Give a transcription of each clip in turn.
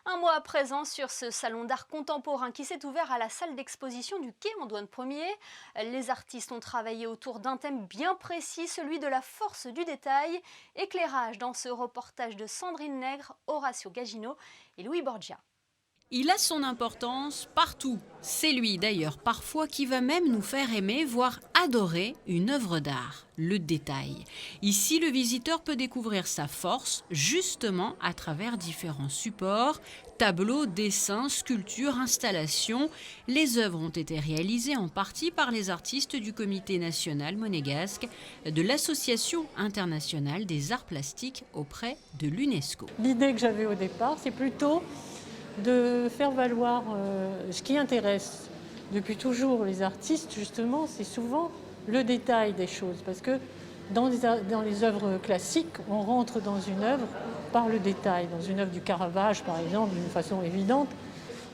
Un mois à présent sur ce salon d'art contemporain qui s'est ouvert à la salle d'exposition du quai Antoine Ier. Les artistes ont travaillé autour d'un thème bien précis, celui de la force du détail. Éclairage dans ce reportage de Sandrine Nègre, Horacio Gagino et Louis Borgia. Il a son importance partout. C'est lui d'ailleurs parfois qui va même nous faire aimer, voire adorer une œuvre d'art, le détail. Ici, le visiteur peut découvrir sa force justement à travers différents supports, tableaux, dessins, sculptures, installations. Les œuvres ont été réalisées en partie par les artistes du Comité national monégasque de l'Association internationale des arts plastiques auprès de l'UNESCO. L'idée que j'avais au départ, c'est plutôt de faire valoir ce qui intéresse depuis toujours les artistes, justement, c'est souvent le détail des choses. Parce que dans les œuvres classiques, on rentre dans une œuvre par le détail. Dans une œuvre du Caravage, par exemple, d'une façon évidente.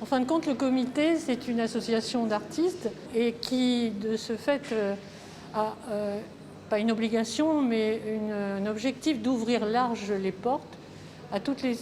En fin de compte, le comité, c'est une association d'artistes et qui, de ce fait, a pas une obligation, mais un objectif d'ouvrir large les portes à tous les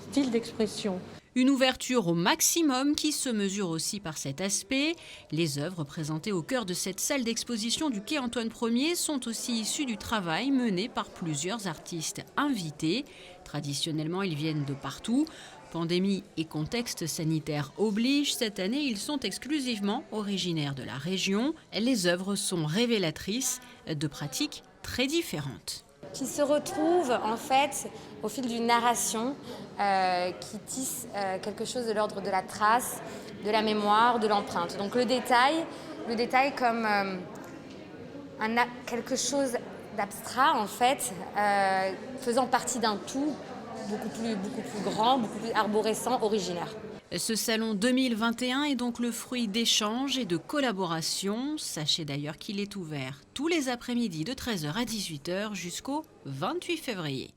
styles d'expression. Une ouverture au maximum qui se mesure aussi par cet aspect. Les œuvres présentées au cœur de cette salle d'exposition du quai Antoine Ier sont aussi issues du travail mené par plusieurs artistes invités. Traditionnellement, ils viennent de partout. Pandémie et contexte sanitaire obligent, cette année, ils sont exclusivement originaires de la région. Les œuvres sont révélatrices de pratiques très différentes. Qui se retrouvent en fait au fil d'une narration qui tisse quelque chose de l'ordre de la trace, de la mémoire, de l'empreinte. Donc le détail comme quelque chose d'abstrait en fait, faisant partie d'un tout beaucoup plus grand, beaucoup plus arborescent, originaire. Ce salon 2021 est donc le fruit d'échanges et de collaborations. Sachez d'ailleurs qu'il est ouvert tous les après-midi de 13h à 18h jusqu'au 28 février.